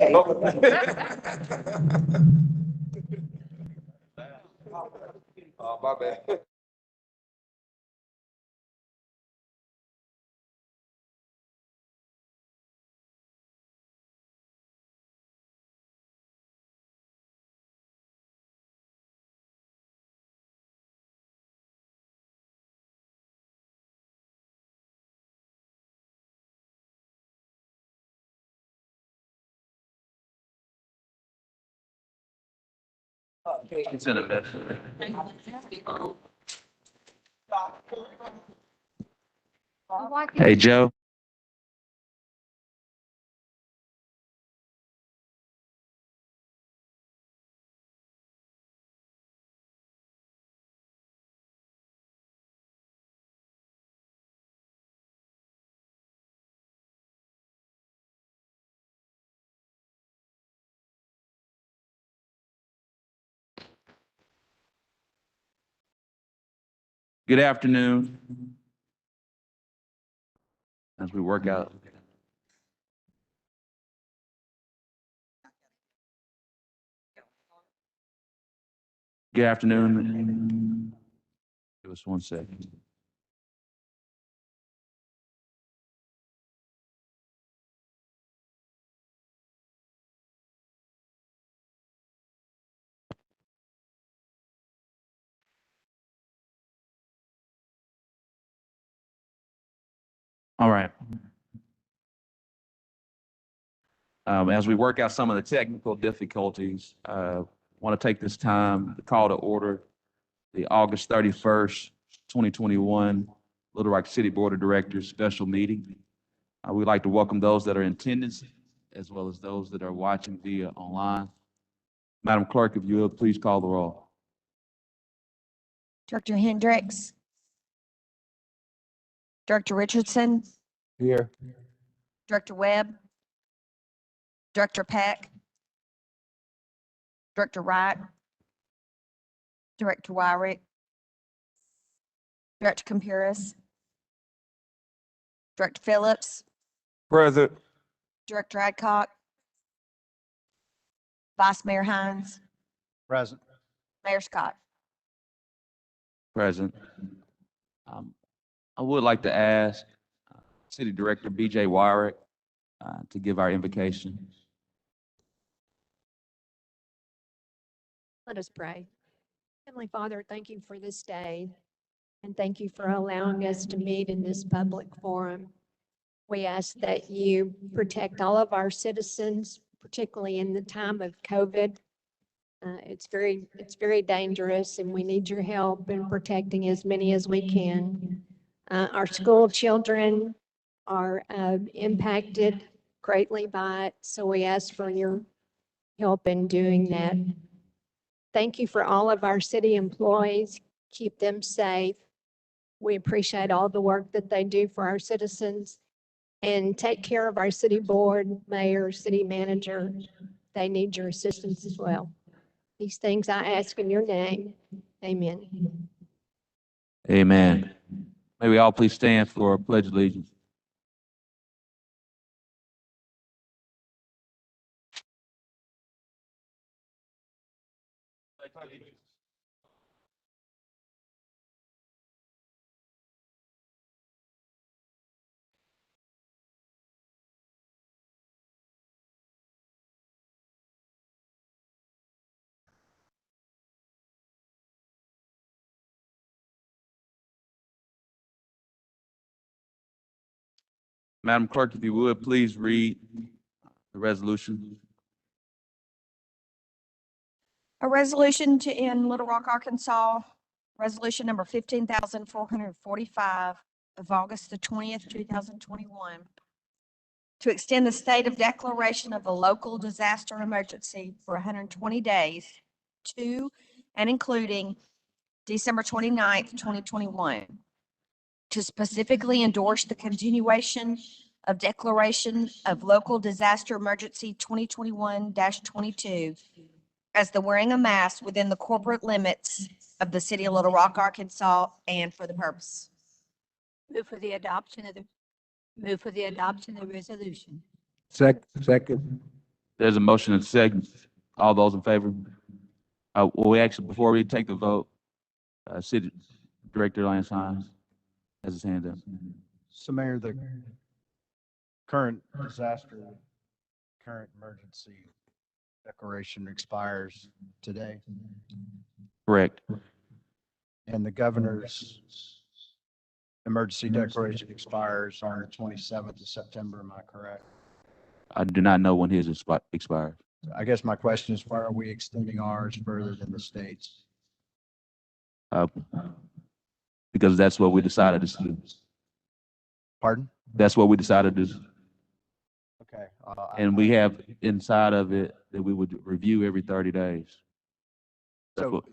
Oh, my bad. It's in a bit. Hey, Joe. Good afternoon. As we work out. Good afternoon. Give us 1 second. All right. As we work out some of the technical difficulties, want to take this time to call to order the August 31st, 2021 Little Rock City Board of Directors special meeting. We'd like to welcome those that are in attendance as well as those that are watching via online. Madam Clerk, if you would, please call the roll. Director Hendricks. Director Richardson. Here. Director Webb. Director Peck. Director Wright. Director Wyrick. Director Campuris. Director Phillips. Present. Director Adcock. Vice Mayor Hines. Present. Mayor Scott. Present. I would like to ask City Director BJ Wyrick to give our invocation. Let us pray. Heavenly Father, thank you for this day, and thank you for allowing us to meet in this public forum. We ask that you protect all of our citizens, particularly in the time of COVID. It's very dangerous, and we need your help in protecting as many as we can. Our school children are impacted greatly by it, so we ask for your help in doing that. Thank you for all of our city employees. Keep them safe. We appreciate all the work that they do for our citizens. And take care of our city board, mayor, city manager. They need your assistance as well. These things I ask in your name. Amen. Amen. May we all please stand for a pledge of allegiance. Madam Clerk, if you would, please read the resolution. A resolution to end Little Rock, Arkansas, resolution number 15,445 of August the 20th, 2021, to extend the state of declaration of a local disaster emergency for 120 days to and including December 29th, 2021, to specifically endorse the continuation of declaration of local disaster emergency 2021-22 as the wearing a mask within the corporate limits of the city of Little Rock, Arkansas, and for the purpose. Move for the adoption of the resolution. Second. There's a motion and a second. All those in favor? Well, we actually, before we take the vote, City Director Lance Hines has his hand up. So Mayor, the current emergency declaration expires today, Correct. and the governor's emergency declaration expires on the 27th of September, am I correct? I do not know when his expires. I guess my question is, why are we extending ours further than the states? Because that's what we decided to do. Pardon? That's what we decided to do. Okay. And we have inside of it that we would review every 30 days. That's So, what-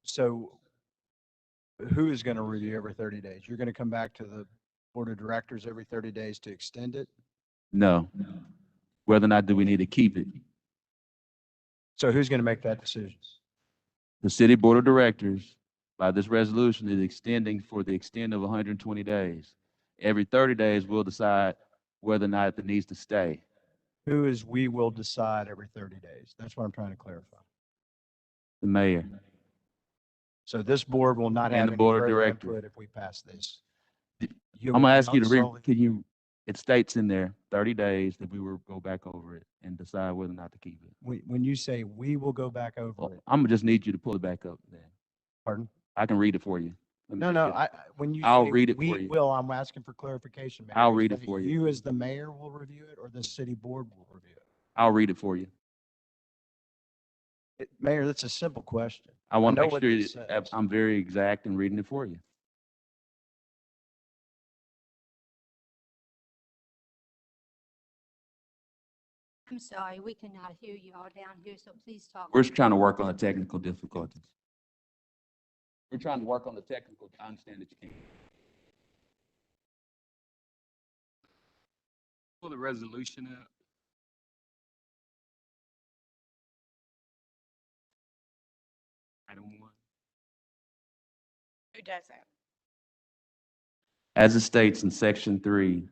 so who is going to review every 30 days? You're going to come back to the board of directors every 30 days to extend it? No. Whether or not do we need to keep it? So who's going to make that decision? The city board of directors, by this resolution, is extending for the extent of 120 days. Every 30 days, we'll decide whether or not it needs to stay. Who is we will decide every 30 days? That's what I'm trying to clarify. The mayor. So this board will not And have the any board of further directors. input if we pass this. I'm will gonna ask you not to read, solely- can you, it states in there, 30 days that we will go back over it and decide whether or not to keep it. When you say we will go back over Well, it, I'm gonna just need you to pull it back up then. pardon? I can read it for you. Let me No, just no, get- when you I'll say read it we for you. will, I'm asking for clarification, Mayor. I'll Is read it that for you. You as the mayor will review it or the city board will review I'll read it for you. it? Mayor, that's a simple question. I want know to make what sure this that says. I'm very exact in reading it for you. I'm sorry, we cannot hear you all down here, so please talk. We're just trying to work on the technical difficulties. We're trying to work on the technical, I understand that you can't. Pull the resolution up. Item 1. Who does that? As it states in section 3A,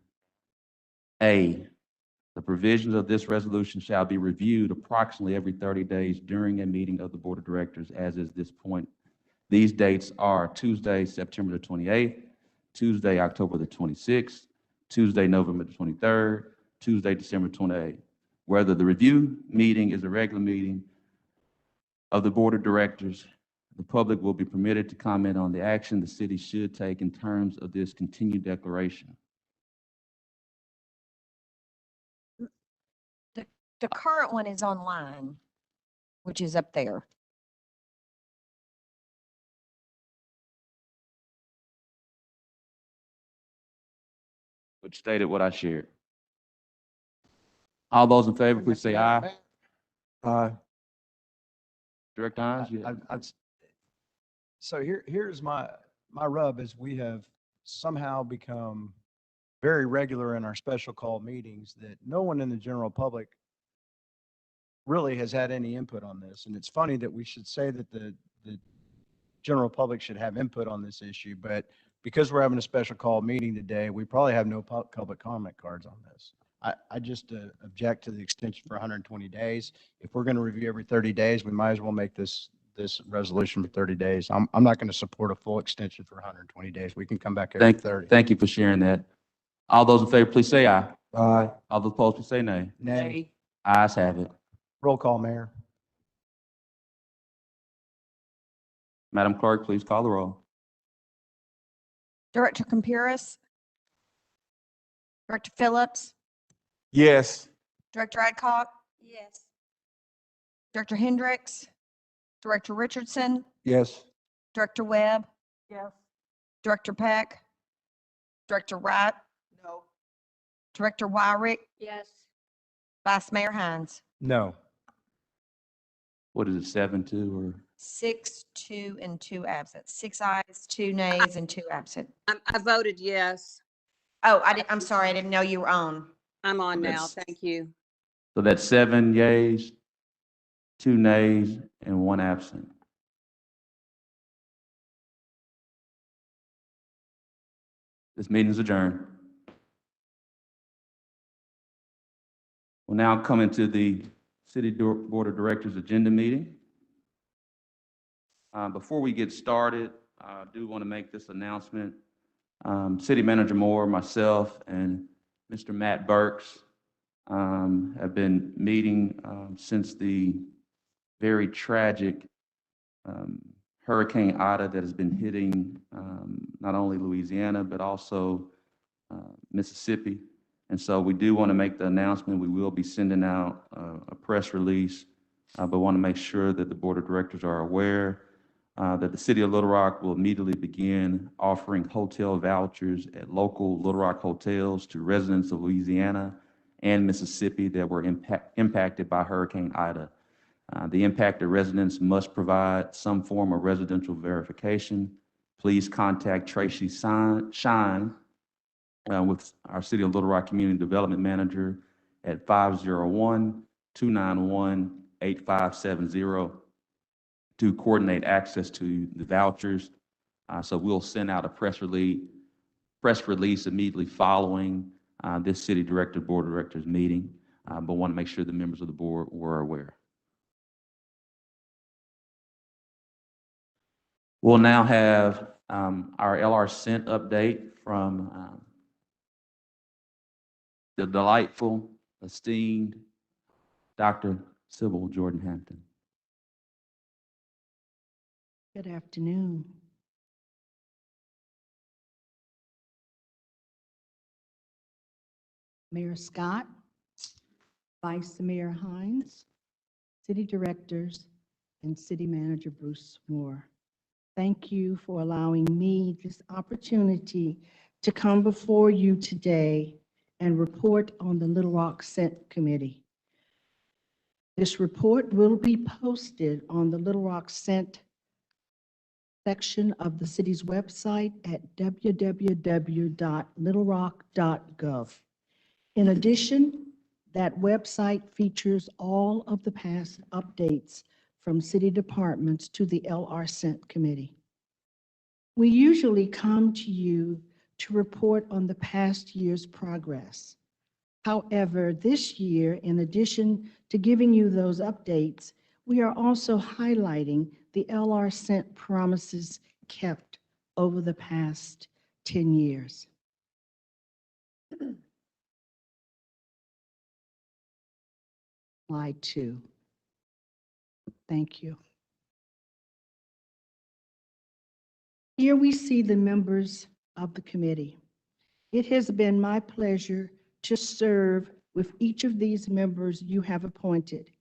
the provisions of this resolution shall be reviewed approximately every 30 days during a meeting of the Board of Directors, as is this point. These dates are Tuesday, September the 28th, Tuesday, October the 26th, Tuesday, November the 23rd, Tuesday, December 28th. Whether the review meeting is a regular meeting of the Board of Directors, the public will be permitted to comment on the action the city should take in terms of this continued declaration. The current one is online, which is up there. Which stated what I shared. All those in favor, please say aye. Aye. Director Hines? So here's my rub is we have somehow become very regular in our special call meetings that no one in the general public really has had any input on this. And it's funny that we should say that the general public should have input on this issue, but because we're having a special call meeting today, we probably have no public comment cards on this. I just object to the extension for 120 days. If we're going to review every 30 days, we might as well make this resolution for 30 days. I'm not going to support a full extension for 120 days. We can come back every 30. Thank you for sharing that. All those in favor, please say aye. Aye. All those opposed, please say nay. Nay. Ayes have it. Roll call, Mayor. Madam Clerk, please call the roll. Director Campuris? Director Phillips? Yes. Director Adcock? Yes. Director Hendricks? Director Richardson? Yes. Director Webb? Yes. Director Peck? Director Wright? No. Director Wyrick? Yes. Vice Mayor Hines? No. What is it, 7-2 or? 6, 2, and 2 absent. 6 ayes, 2 nays, and 2 absent. I voted yes. Oh, I'm sorry, I didn't know you were on. I'm on now. That's- Thank you. So that's 7 yeas, 2 nays, and 1 absent. This meeting is adjourned. We'll now come into the Board of Directors agenda meeting. Before we get started, I do want to make this announcement. City Manager Moore, myself, and Mr. Matt Burks have been meeting since the very tragic Hurricane Ida that has been hitting not only Louisiana, but also Mississippi. And so we do want to make the announcement. We will be sending out a press release, but want to make sure that the Board of Directors are aware that the City of Little Rock will immediately begin offering hotel vouchers at local Little Rock hotels to residents of Louisiana and Mississippi that were impacted by Hurricane Ida. The impacted residents must provide some form of residential verification. Please contact Tracy Shine with our City of Little Rock Community Development Manager at 501-291-8570 to coordinate access to the vouchers. So we'll send out a press release immediately following this City Board of Directors meeting, but want to make sure the members of the board were aware. We'll now have our LR Cent update from the delightful, esteemed Dr. Sybil Jordan Hampton. Good afternoon. Mayor Scott, Vice Mayor Hines, City Directors, and City Manager Bruce Moore. Thank you for allowing me this opportunity to come before you today and report on the Little Rock Cent Committee. This report will be posted on the Little Rock Cent section of the city's website at www.littlerock.gov. In addition, that website features all of the past updates from city departments to the LR Cent Committee. We usually come to you to report on the past year's progress. However, this year, in addition to giving you those updates, we are also highlighting the LR Cent promises kept over the past 10 years. Slide 2. Thank you. Here we see the members of the committee. It has been my pleasure to serve with each of these members you have appointed.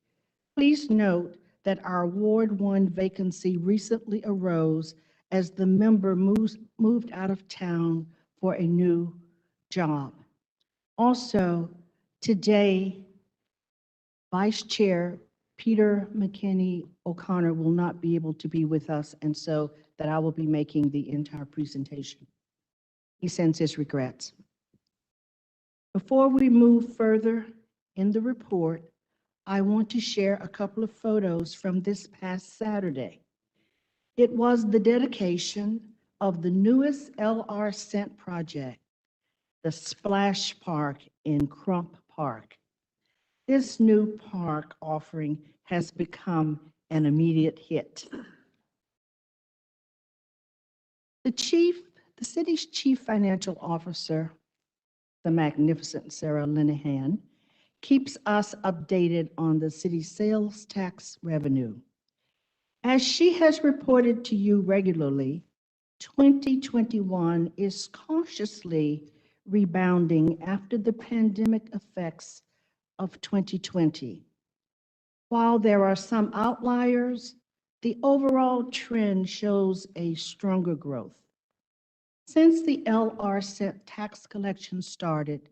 Please note that our Ward 1 vacancy recently arose as the member moved out of town for a new job. Also, today, Vice Chair Peter McKinney O'Connor will not be able to be with us, and so that I will be making the entire presentation. He sends his regrets. Before we move further in the report, I want to share a couple of photos from this past Saturday. It was the dedication of the newest LR Cent project, the Splash Park in Crump Park. This new park offering has become an immediate hit. The city's chief financial officer, the magnificent Sarah Linehan, keeps us updated on the city's sales tax revenue. As she has reported to you regularly, 2021 is cautiously rebounding after the pandemic effects of 2020. While there are some outliers, the overall trend shows a stronger growth. Since the LR Cent tax collection started,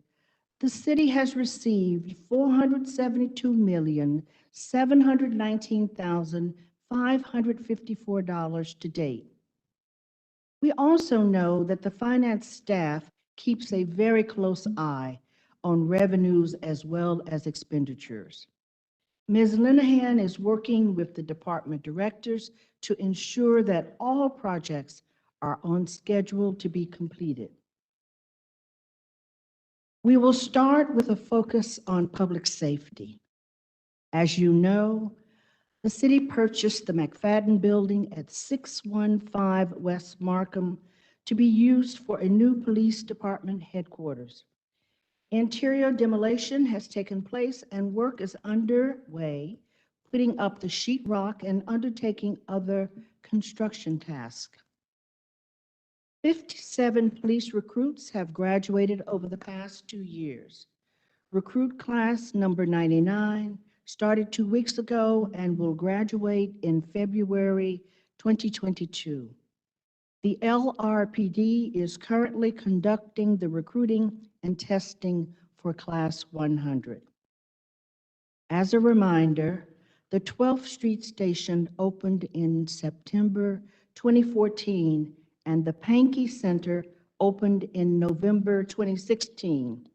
the city has received $472,719,554 to date. We also know that the finance staff keeps a very close eye on revenues as well as expenditures. Ms. Linehan is working with the department directors to ensure that all projects are on schedule to be completed. We will start with a focus on public safety. As you know, the city purchased the McFadden Building at 615 West Markham to be used for a new police department headquarters. Interior demolition has taken place and work is underway, putting up the sheetrock and undertaking other construction tasks. 57 police recruits have graduated over the past 2 years. Recruit class number 99 started 2 weeks ago and will graduate in February 2022. The LRPD is currently conducting the recruiting and testing for class 100. As a reminder, the 12th Street Station opened in September 2014 and the Pankey Center opened in November 2016.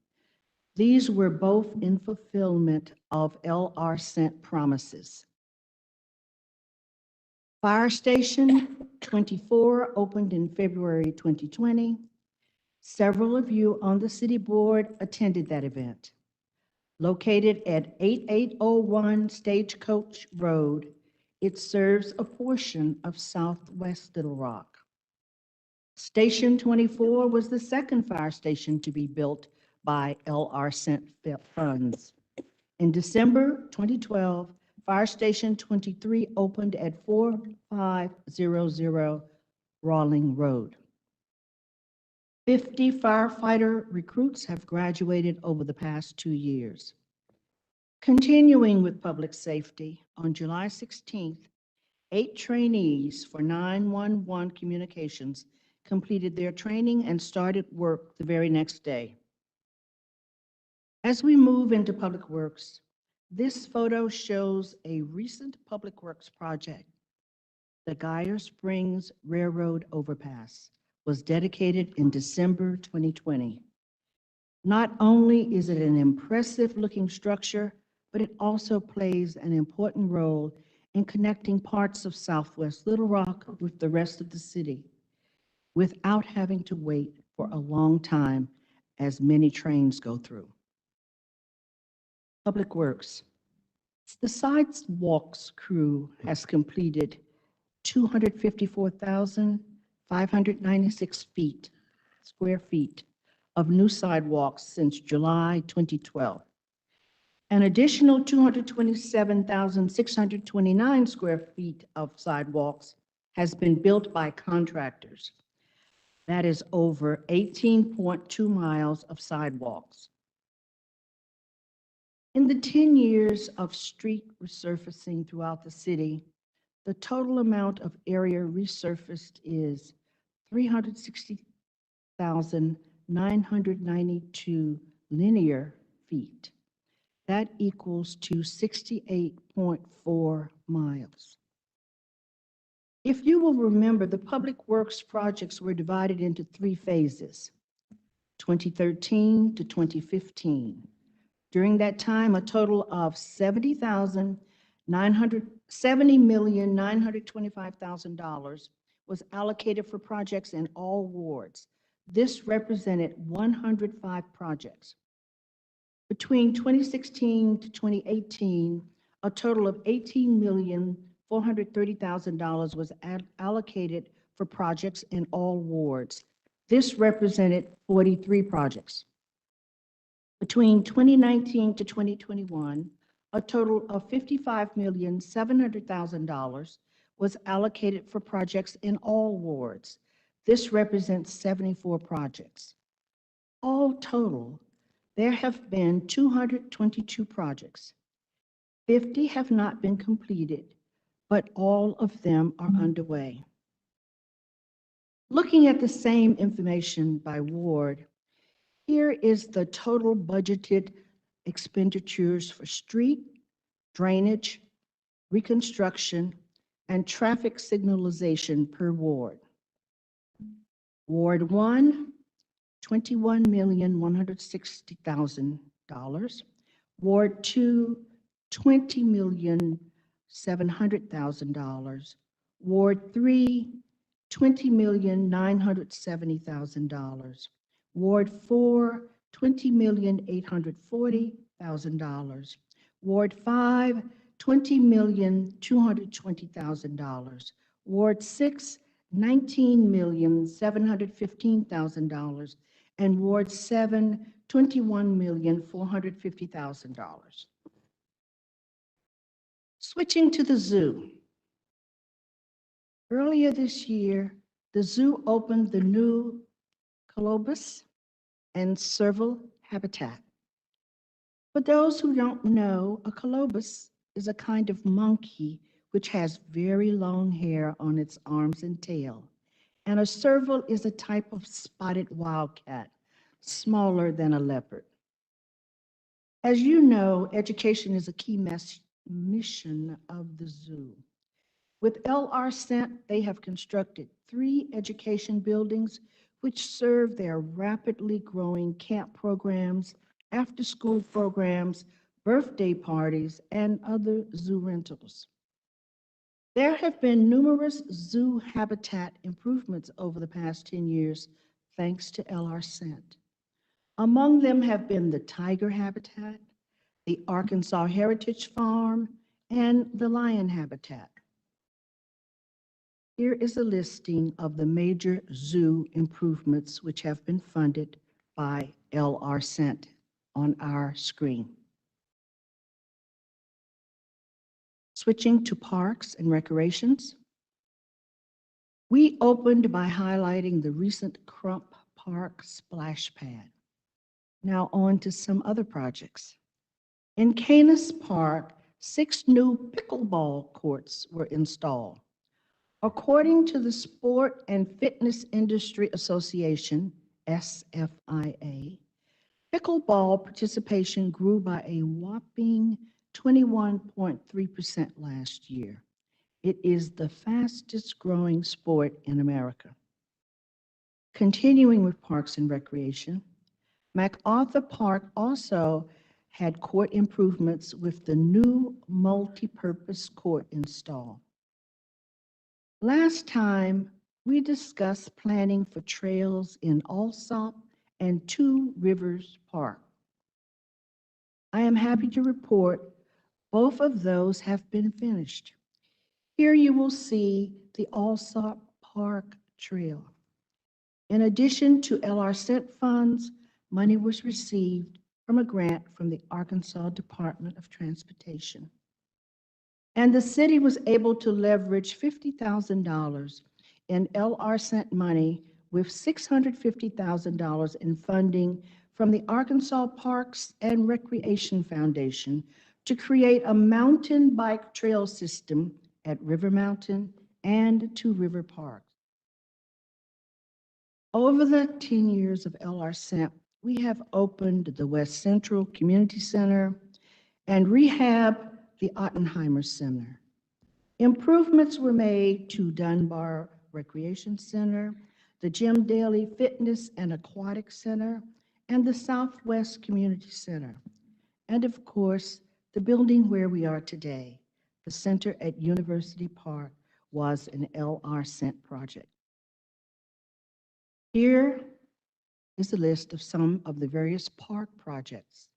These were both in fulfillment of LR Cent promises. Fire Station 24 opened in February 2020. Several of you on the city board attended that event. Located at 8801 Stagecoach Road, it serves a portion of Southwest Little Rock. Station 24 was the second fire station to be built by LR Cent funds. In December 2012, Fire Station 23 opened at 4500 Rawling Road. 50 firefighter recruits have graduated over the past 2 years. Continuing with public safety, on July 16th, 8 trainees for 911 communications completed their training and started work the very next day. As we move into Public Works, this photo shows a recent Public Works project. The Geyer Springs Railroad Overpass was dedicated in December 2020. Not only is it an impressive-looking structure, but it also plays an important role in connecting parts of Southwest Little Rock with the rest of the city without having to wait for a long time as many trains go through. Public Works. The sidewalks crew has completed 254,596 square feet of new sidewalks since July 2012. An additional 227,629 square feet of sidewalks has been built by contractors. That is over 18.2 miles of sidewalks. In the 10 years of street resurfacing throughout the city, the total amount of area resurfaced is 360,992 linear feet. That equals to 68.4 miles. If you will remember, the Public Works projects were divided into 3 phases, 2013 to 2015. During that time, a total of $70,925,000 was allocated for projects in all wards. This represented 105 projects. Between 2016 to 2018, a total of $18,430,000 was allocated for projects in all wards. This represented 43 projects. Between 2019 to 2021, a total of $55,700,000 was allocated for projects in all wards. This represents 74 projects. All total, there have been 222 projects. 50 have not been completed, but all of them are underway. Looking at the same information by ward, here is the total budgeted expenditures for street, drainage, reconstruction, and traffic signalization per ward. Ward 1, $21,160,000. Ward 2, $20,700,000. Ward 3, $20,970,000. Ward 4, $20,840,000. Ward 5, $20,220,000. Ward 6, $19,715,000. And Ward 7, $21,450,000. Switching to the zoo. Earlier this year, the zoo opened the new colobus and serval habitat. For those who don't know, a colobus is a kind of monkey which has very long hair on its arms and tail. And a serval is a type of spotted wildcat, smaller than a leopard. As you know, education is a key mission of the zoo. With LR Cent, they have constructed 3 education buildings which serve their rapidly growing camp programs, after-school programs, birthday parties, and other zoo rentals. There have been numerous zoo habitat improvements over the past 10 years, thanks to LR Cent. Among them have been the tiger habitat, the Arkansas Heritage Farm, and the lion habitat. Here is a listing of the major zoo improvements which have been funded by LR Cent on our screen. Switching to parks and recreations. We opened by highlighting the recent Crump Park splash pad. Now on to some other projects. In Canis Park, 6 new pickleball courts were installed. According to the Sport and Fitness Industry Association, SFIA, pickleball participation grew by a whopping 21.3% last year. It is the fastest growing sport in America. Continuing with parks and recreation, MacArthur Park also had court improvements with the new multi-purpose court installed. Last time, we discussed planning for trails in Alsop and Two Rivers Park. I am happy to report both of those have been finished. Here you will see the Alsop Park Trail. In addition to LR Cent funds, money was received from a grant from the Arkansas Department of Transportation. And the city was able to leverage $50,000 in LR Cent money with $650,000 in funding from the Arkansas Parks and Recreation Foundation to create a mountain bike trail system at River Mountain and Two River Park. Over the 10 years of LR Cent, we have opened the West Central Community Center and rehabbed the Ottenheimer Center. Improvements were made to Dunbar Recreation Center, the Jim Daly Fitness and Aquatic Center, and the Southwest Community Center. And of course, the building where we are today, the center at University Park, was an LR Cent project. Here is a list of some of the various park projects,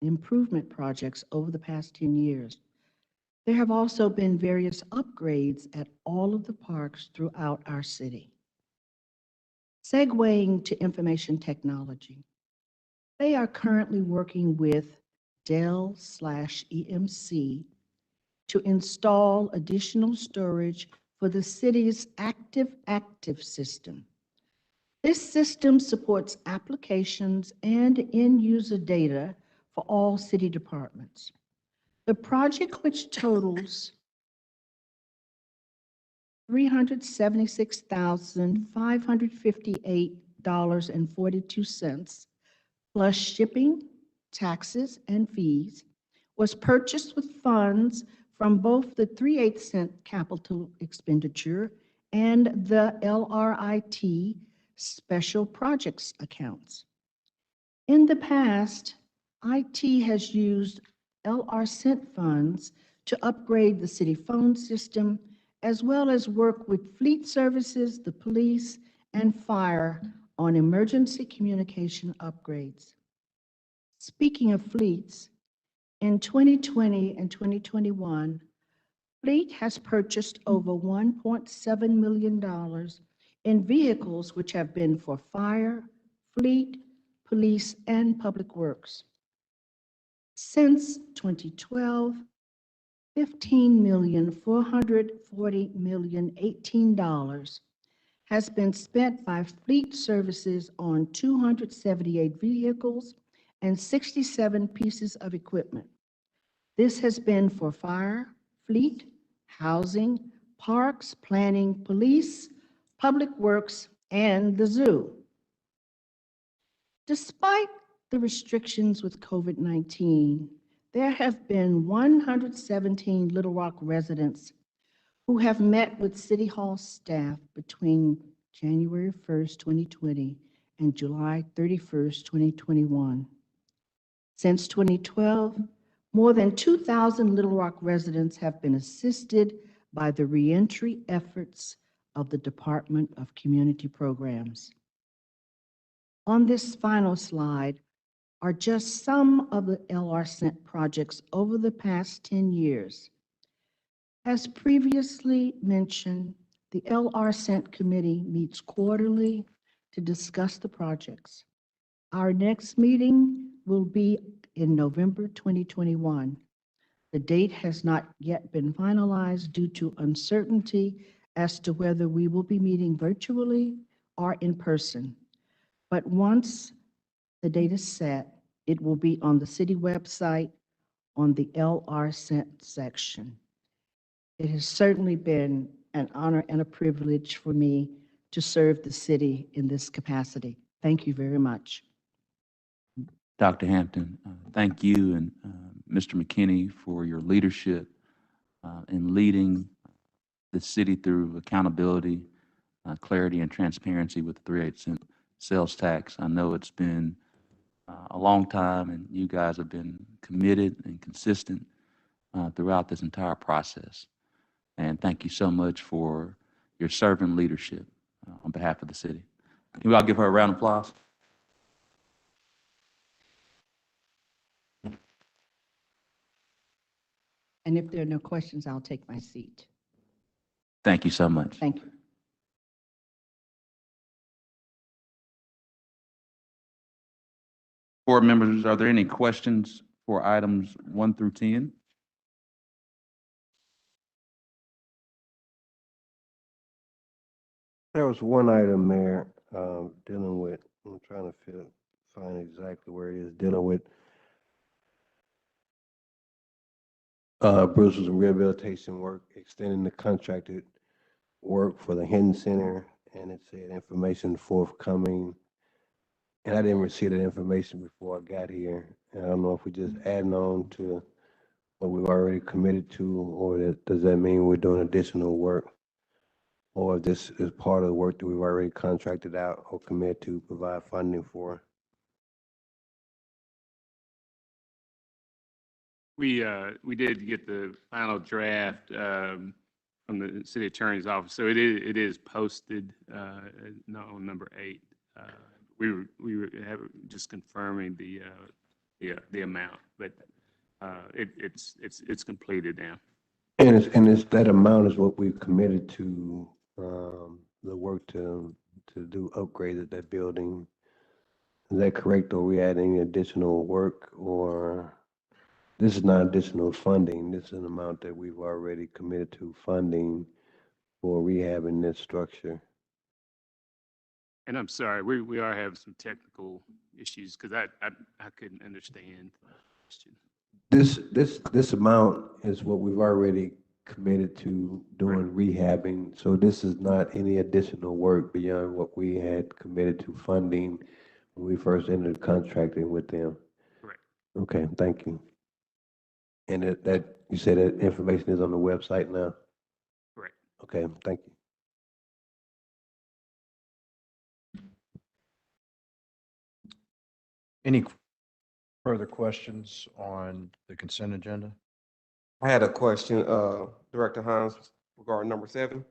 improvement projects over the past 10 years. There have also been various upgrades at all of the parks throughout our city. Segueing to information technology, they are currently working with Dell/EMC to install additional storage for the city's active system. This system supports applications and end-user data for all city departments. The project, which totals $376,558.42 plus shipping, taxes, and fees, was purchased with funds from both the 3/8 cent capital expenditure and the LRIT special projects accounts. In the past, IT has used LR Cent funds to upgrade the city phone system, as well as work with fleet services, the police, and fire on emergency communication upgrades. Speaking of fleets, In 2020 and 2021, Fleet has purchased over $1.7 million in vehicles which have been for fire, fleet, police, and public works. Since 2012, $15,440,018 has been spent by Fleet Services on 278 vehicles and 67 pieces of equipment. This has been for fire, fleet, housing, parks, planning, police, public works, and the zoo. Despite the restrictions with COVID-19, there have been 117 Little Rock residents who have met with City Hall staff between January 1st, 2020 and July 31st, 2021. Since 2012, more than 2,000 Little Rock residents have been assisted by the reentry efforts of the Department of Community Programs. On this final slide are just some of the LRCENT projects over the past 10 years. As previously mentioned, the LRCENT committee meets quarterly to discuss the projects. Our next meeting will be in November 2021. The date has not yet been finalized due to uncertainty as to whether we will be meeting virtually or in person. But once the date is set, it will be on the city website on the LRCENT section. It has certainly been an honor and a privilege for me to serve the city in this capacity. Thank you very much. Dr. Hampton, thank you and Mr. McKinney for your leadership in leading the city through accountability, clarity, and transparency with the 3/8 cent sales tax. I know it's been a long time, and you guys have been committed and consistent throughout this entire process. And thank you so much for your servant leadership on behalf of the city. Can we all give her a round of applause? And if there are no questions, I'll take my seat. Thank you so much. Thank you. Board members, are there any questions for items 1 through 10? There was one item there, dealing with, I'm trying to find exactly where it is, dealing with Bruce's rehabilitation work, extending the contracted work for the Hinton Center, and it said information forthcoming. And I didn't receive that information before I got here. And I don't know if we're just adding on to what we've already committed to, or does that mean we're doing additional work? Or if this is part of the work that we've already contracted out or committed to provide funding for? We did get the final draft from the city attorney's office, so it is posted on number 8. We were just confirming the amount, but it's completed now. And it's that amount is what we've committed to, the work to do upgrades at that building. Is that correct? Or are we adding additional work, or this is not additional funding? This is an amount that we've already committed to funding for rehabbing this structure. And I'm sorry, we are having some technical issues because I couldn't understand the question. This amount is what we've already committed to doing rehabbing. So this is not any additional work beyond what we had committed to funding when we first entered contracting with them. Correct. Okay, thank you. And that you said that information is on the website now? Correct. Okay, thank you. Any further questions on the consent agenda? I had a question, Director Hines, regarding number 7.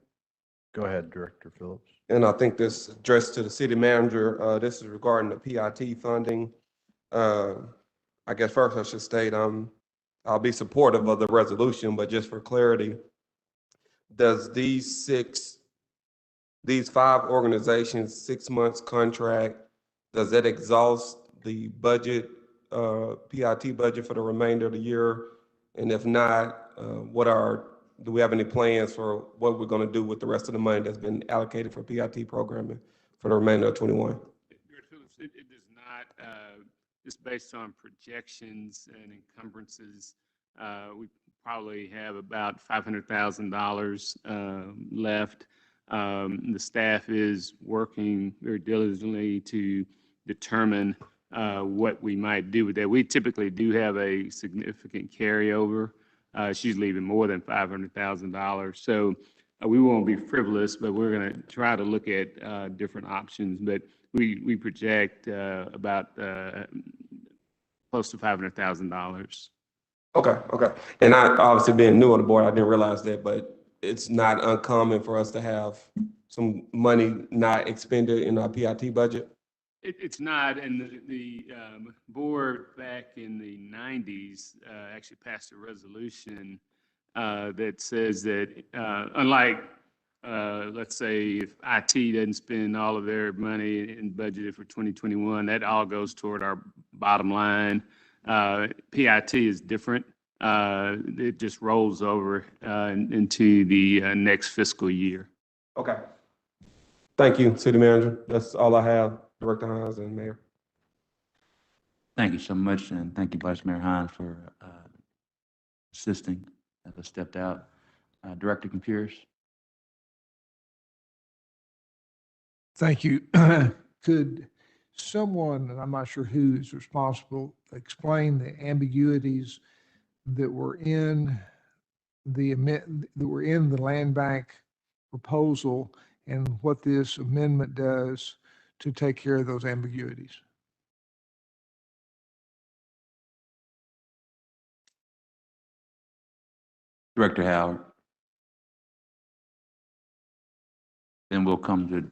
Go ahead, Director Phillips. And I think this addressed to the city manager. This is regarding the PIT funding. I guess first I should state I'm I'll be supportive of the resolution, but just for clarity, does these 5 organizations, 6 months contract, does that exhaust the budget, PIT budget for the remainder of the year? And if not, do we have any plans for what we're gonna do with the rest of the money that's been allocated for PIT programming for the remainder of 21? Director Phillips, it does not, just based on projections and encumbrances, we probably have about $500,000 left. The staff is working very diligently to determine what we might do with that. We typically do have a significant carryover. She's leaving more than $500,000. So we won't be frivolous, but we're going to try to look at different options. But we project about close to $500,000. Okay. And I, obviously being new on the board, I didn't realize that, but it's not uncommon for us to have some money not expended in our PIT budget. It's not, and the board back in the 90s actually passed a resolution that says that unlike, let's say, if IT doesn't spend all of their money in budgeted for 2021, that all goes toward our bottom line. PIT is different. It just rolls over into the next fiscal year. Okay. Thank you, City Manager. That's all I have, Director Hines and Mayor. Thank you so much, and thank you, Vice Mayor Hines, for assisting as I stepped out. Director Computers. Thank you. Could someone, and I'm not sure who is responsible, explain the ambiguities that were in the land bank proposal and what this amendment does to take care of those ambiguities? Director Howard. Then we'll come to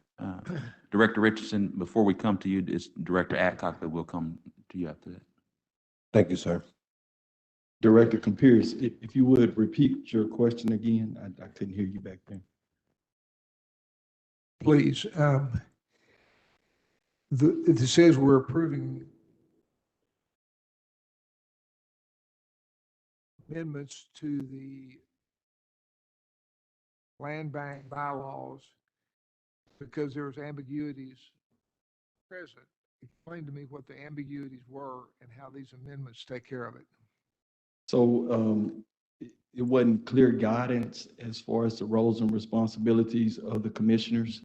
Director Richardson. Before we come to you, it's Director Adcock that will come to you after that. Thank you, sir. Director Computers, if you would repeat your question again, I couldn't hear you back there. Please. It says we're approving amendments to the land bank bylaws because there was ambiguities present. Explain to me what the ambiguities were and how these amendments take care of it. So it wasn't clear guidance as far as the roles and responsibilities of the commissioners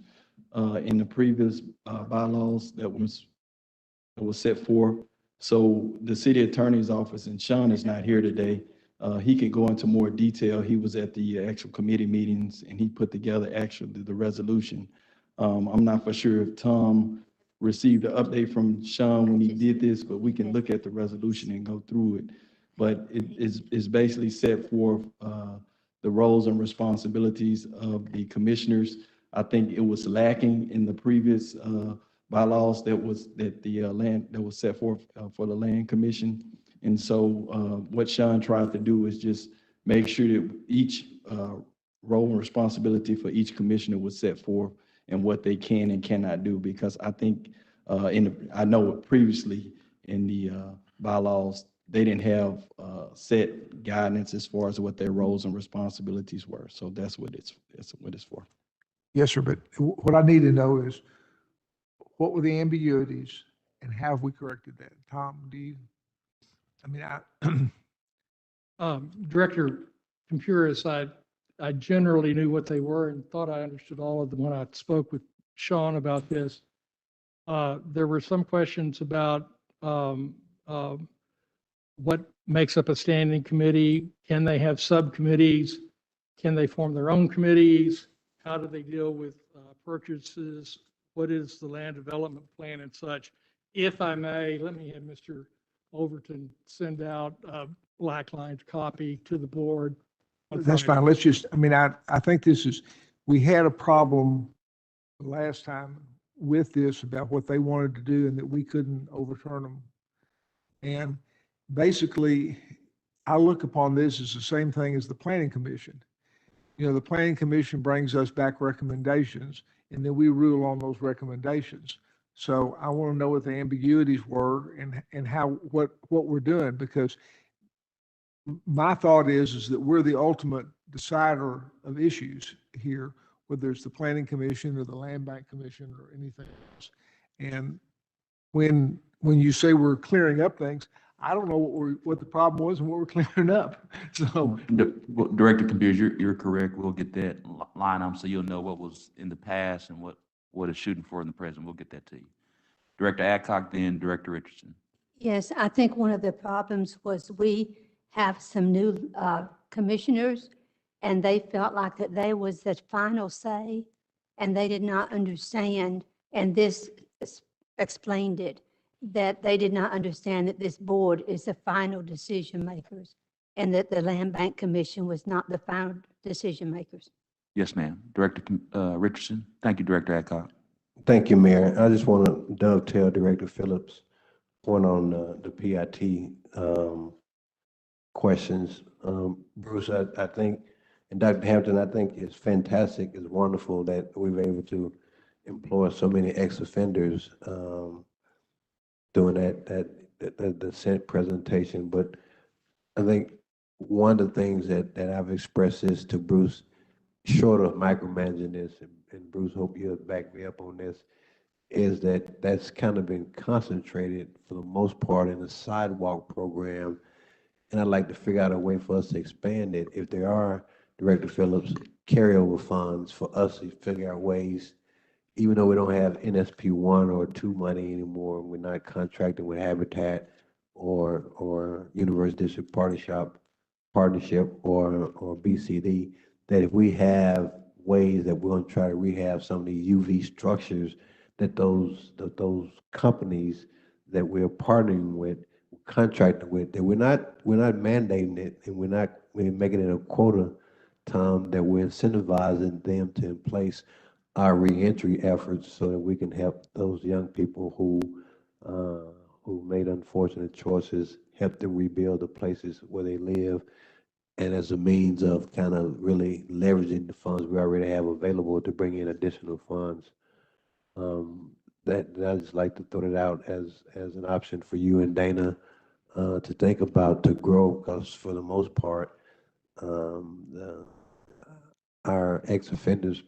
in the previous bylaws that was set forth. So the city attorney's office, and Sean is not here today, he could go into more detail. He was at the actual committee meetings and he put together actually the resolution. I'm not for sure if Tom received an update from Sean when he did this, but we can look at the resolution and go through it. But it is basically set forth the roles and responsibilities of the commissioners. I think it was lacking in the previous bylaws that was set forth for the Land Commission. And so what Sean tried to do is just make sure that each role and responsibility for each commissioner was set forth and what they can and cannot do. Because I think I know previously in the bylaws, they didn't have set guidance as far as what their roles and responsibilities were. So that's what it's for. Yes, sir. But what I need to know is what were the ambiguities and how have we corrected that? Tom, do you? I mean, Director Computers, I generally knew what they were and thought I understood all of them when I spoke with Sean about this. There were some questions about what makes up a standing committee. Can they have subcommittees? Can they form their own committees? How do they deal with purchases? What is the land development plan and such? If I may, let me have Mr. Overton send out a black-lined copy to the board. that's fine. Let's just, I mean, I think we had a problem last time with this about what they wanted to do and that we couldn't overturn them. And basically, I look upon this as the same thing as the planning commission. You know, the planning commission brings us back recommendations and then we rule on those recommendations. So I want to know what the ambiguities were and how, what we're doing, because my thought is that we're the ultimate decider of issues here, whether it's the planning commission or the land bank commission or anything else. And when you say we're clearing up things, I don't know what the problem was and what we're clearing up. So Director Cabeers, you're correct. We'll get that line item so you'll know what was in the past and what is shooting for in the present. We'll get that to you. Director Adcock, then Director Richardson. Yes, I think one of the problems was we have some new commissioners, and they felt like that they was the final say, and they did not understand, and this explained it, that they did not understand that this board is the final decision makers, and that the Land Bank Commission was not the final decision makers. Yes, ma'am. Director Richardson. Thank you, Director Adcock. Thank you, Mayor. I just want to dovetail Director Phillips' point on the PIT questions. Bruce, I think, and Dr. Hampton, I think it's fantastic, it's wonderful that we were able to employ so many ex-offenders doing the Senate presentation. But I think one of the things that I've expressed this to Bruce, short of micromanaging this, and Bruce, hope you'll back me up on this, is that that's kind of been concentrated for the most part in the sidewalk program. And I'd like to figure out a way for us to expand it. If there are, Director Phillips, carryover funds for us to figure out ways, even though we don't have NSP 1 or 2 money anymore, we're not contracting with Habitat or University District Partnership or BCD, that if we have ways that we're going to try to rehab some of these UV structures, that those companies that we're partnering with, contracting with, that we're not mandating it, and we're making it a quota, Tom, that we're incentivizing them to in place our reentry efforts so that we can help those young people who made unfortunate choices, help them rebuild the places where they live, and as a means of kind of really leveraging the funds we already have available to bring in additional funds. That I just like to throw it out as an option for you and Dana to think about, to grow, because for the most part, our ex-offenders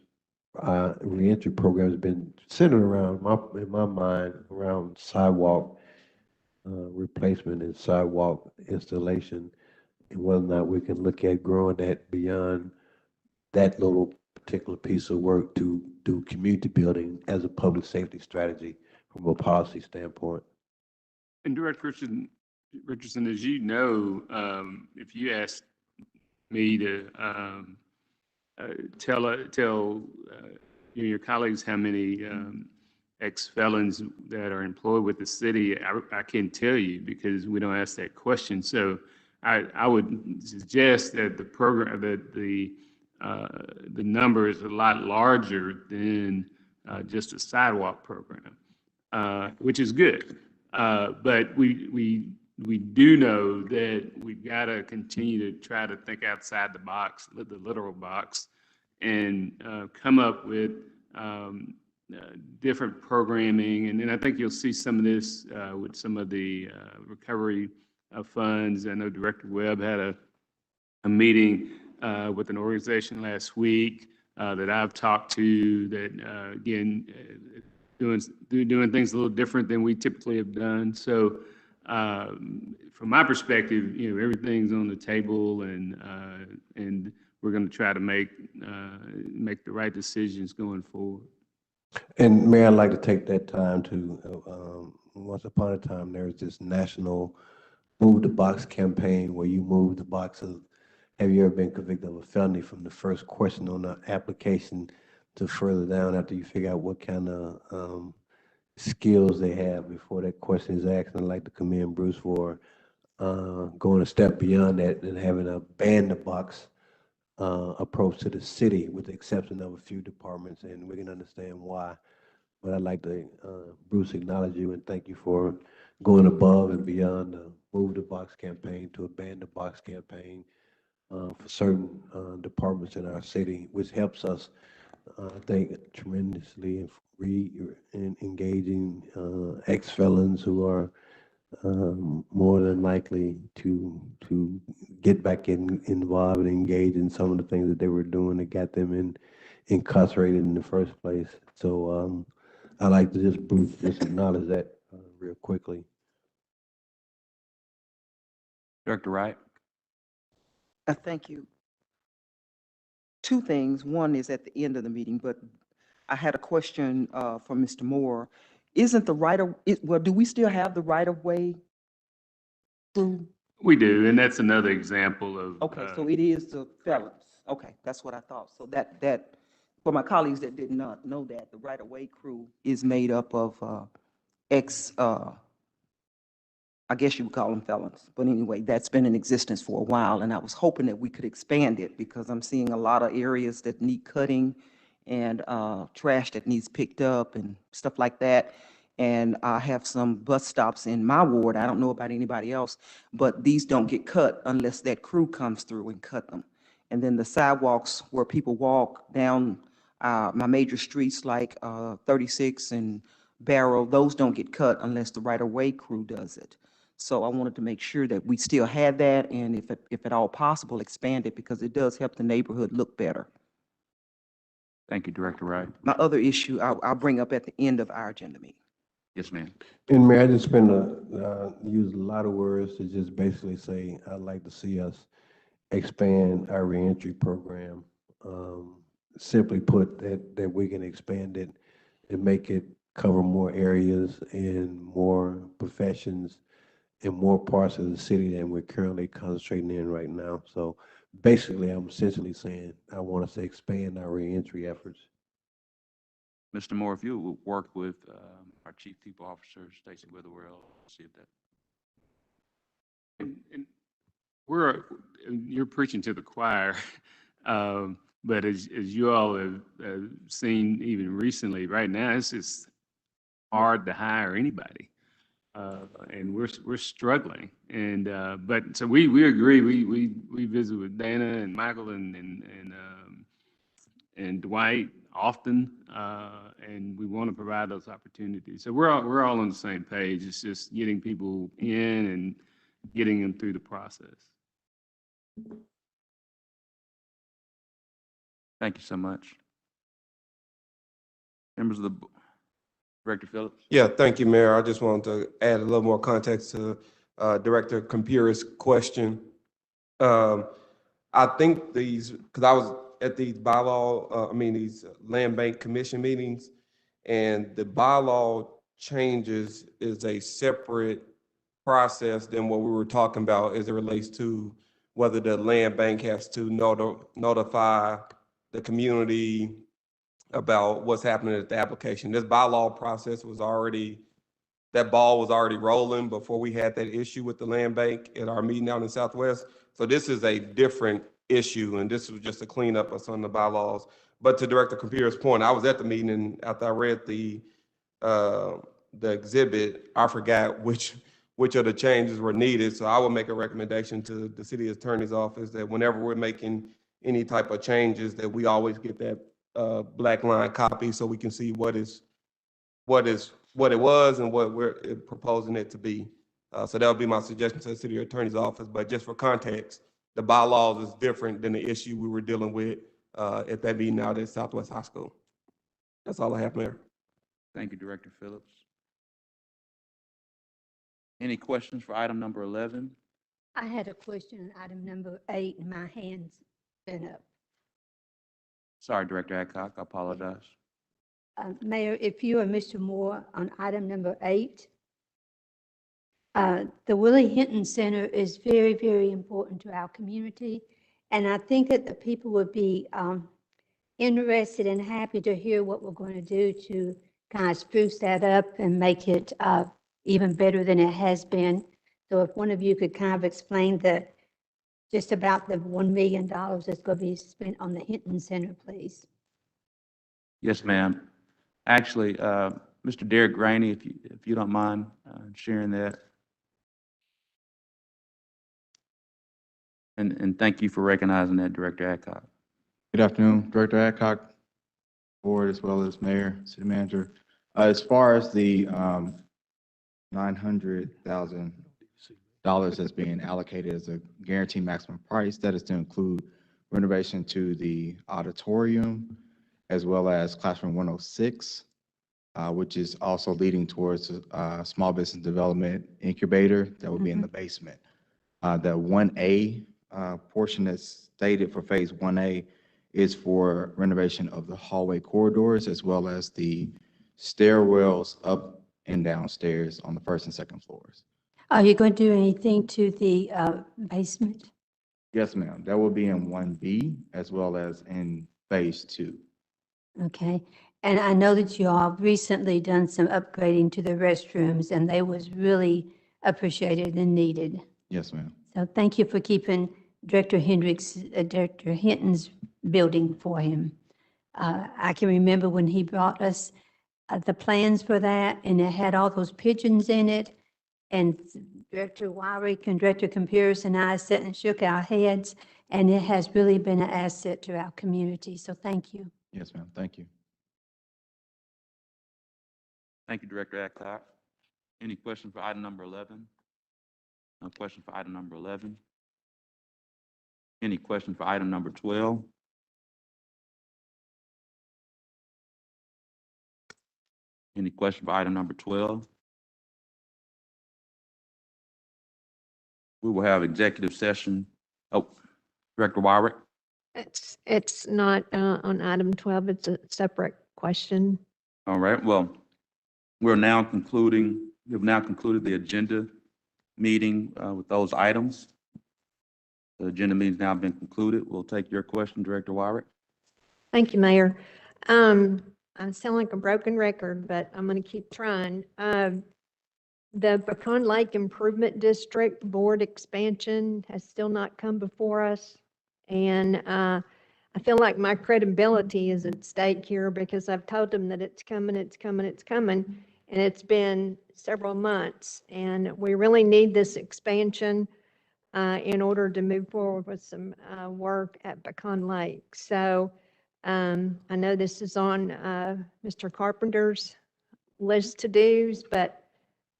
reentry program has been centered around, in my mind, around sidewalk replacement and sidewalk installation, and whether or not we can look at growing that beyond that little particular piece of work to do community building as a public safety strategy from a policy standpoint. And Director Richardson, as you know, if you asked me to tell your colleagues how many ex-felons that are employed with the city, I can't tell you because we don't ask that question. So I would suggest that the program, that the number is a lot larger than just a sidewalk program, which is good. But we do know that we've got to continue to try to think outside the box, the literal box, and come up with different programming. And then I think you'll see some of this with some of the recovery funds. I know Director Webb had a meeting with an organization last week that I've talked to that, again, doing things a little different than we typically have done. So from my perspective, everything's on the table, and we're going to try to make the right decisions going forward. And Mayor, I'd like to take that time to, once upon a time, there was this national Move the Box campaign where you move the box of, have you ever been convicted of a felony, from the first question on the application to further down after you figure out what kind of skills they have before that question is asked. And I'd like to commend Bruce for going a step beyond that and having a ban the box approach to the city, with the exception of a few departments, and we can understand why. But I'd like to, Bruce, acknowledge you and thank you for going above and beyond move the box campaign, to abandon the box campaign for certain departments in our city, which helps us, I think, tremendously in engaging ex-felons who are more than likely to get back involved and engage in some of the things that they were doing that got them incarcerated in the first place. So I like to just acknowledge that real quickly. Director Wright? Thank you. Two things. One is at the end of the meeting, but I had a question for Mr. Moore. Isn't the well, do we still have the right of way through? We do, and that's another example of. Okay, so it is the felons. Okay, that's what I thought. So that, for my colleagues that did not know that, the right of way crew is made up of I guess you would call them felons. But anyway, that's been in existence for a while, and I was hoping that we could expand it because I'm seeing a lot of areas that need cutting and trash that needs picked up and stuff like that. And I have some bus stops in my ward. I don't know about anybody else, but these don't get cut unless that crew comes through and cut them. And then the sidewalks where people walk down my major streets like 36 and Barrow, those don't get cut unless the right-of-way crew does it. So I wanted to make sure that we still had that, and if at all possible, expand it because it does help the neighborhood look better. Thank you, Director Wright. My other issue, I'll bring up at the end of our agenda meeting. Yes, ma'am. And Mayor, I just use a lot of words to just basically say, I'd like to see us expand our reentry program. Simply put, that we can expand it and make it cover more areas and more professions in more parts of the city than we're currently concentrating in right now. So basically, I'm essentially saying I want us to expand our reentry efforts. Mr. Moore, if you would work with our Chief People Officer, Stacy Witherwell, see if that. And you're preaching to the choir, but as you all have seen even recently, right now, it's just hard to hire anybody. And we're struggling. And but so we agree. We visit with Dana and Michael and Dwight often, and we want to provide those opportunities. So we're all on the same page. It's just getting people in and getting them through the process. Thank you so much. Members of the Director Phillips? Yeah, thank you, Mayor. I just wanted to add a little more context to Director Compura's question. I think because I was at these these land bank commission meetings, and the bylaw changes is a separate process than what we were talking about as it relates to whether the land bank has to notify the community about what's happening at the application. This bylaw process that ball was already rolling before we had that issue with the land bank at our meeting out in Southwest. So this is a different issue, and this was just a cleanup of some of the bylaws. But to Director Compura's point, I was at the meeting, and after I read the exhibit, I forgot which of the changes were needed. So I will make a recommendation to the city attorney's office that whenever we're making any type of changes, that we always get that black line copy so we can see what it was and what we're proposing it to be. So that would be my suggestion to the city attorney's office. But just for context, the bylaws is different than the issue we were dealing with at that meeting out at Southwest High School. That's all I have, Mayor. Thank you, Director Phillips. Any questions for item number 11? I had a question on item number 8, and my hand's been up. Sorry, Director Adcock, I apologize. Mayor, if you or Mr. Moore on item number 8, the Willie Hinton Center is very, very important to our community. And I think that the people would be interested and happy to hear what we're going to do to kind of spruce that up and make it even better than it has been. So if one of you could kind of explain just about the $1 million that's going to be spent on the Hinton Center, please. Yes, ma'am. Actually, Mr. Derek Rainey, if you don't mind sharing that. And thank you for recognizing that, Director Adcock. Good afternoon, Director Adcock, Board, as well as Mayor, City Manager. As far as the $900,000 that's being allocated as a guaranteed maximum price, that is to include renovation to the auditorium, as well as Classroom 106, which is also leading towards a small business development incubator that will be in the basement. The 1A portion that's stated for Phase 1A is for renovation of the hallway corridors, as well as the stairwells up and downstairs on the first and second floors. Are you going to do anything to the basement? Yes, ma'am. That will be in 1B as well as in Phase 2. Okay. And I know that you all recently done some upgrading to the restrooms, and they was really appreciated and needed. Yes, ma'am. So thank you for keeping Director Hinton's building for him. I can remember when he brought us the plans for that, and it had all those pigeons in it. And Director Wyrick and Director Campiris and I sat and shook our heads, and it has really been an asset to our community. So thank you. Yes, ma'am. Thank you. Thank you, Director Adcock. Any questions for item number 11? No question for item number 11. Any question for item number 12? Any question for item number 12? We will have executive session. Oh, Director Wyrick. It's not on item 12. It's a separate question. All right, well, we have now concluded the agenda meeting with those items. The agenda meeting's now been concluded. We'll take your question, Director Wyrick. Thank you, Mayor. I sound like a broken record, but I'm going to keep trying. The Pecan Lake Improvement District Board expansion has still not come before us. And I feel like my credibility is at stake here because I've told them that it's coming, it's coming, it's coming. And it's been several months. And we really need this expansion in order to move forward with some work at Pecan Lake. So I know this is on Mr. Carpenter's list to dos, but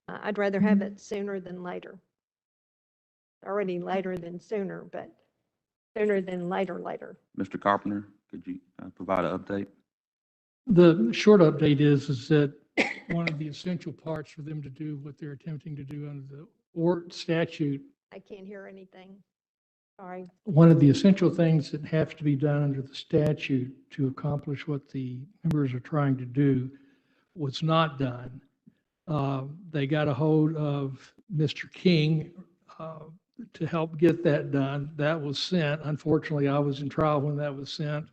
I'd rather have it sooner than later. Already later than sooner, but sooner than later. Mr. Carpenter, could you provide an update? The short update is that one of the essential parts for them to do what they're attempting to do under the statute, I can't hear anything. Sorry. one of the essential things that have to be done under the statute to accomplish what the members are trying to do was not done. They got a hold of Mr. King to help get that done. That was sent. Unfortunately, I was in trial when that was sent.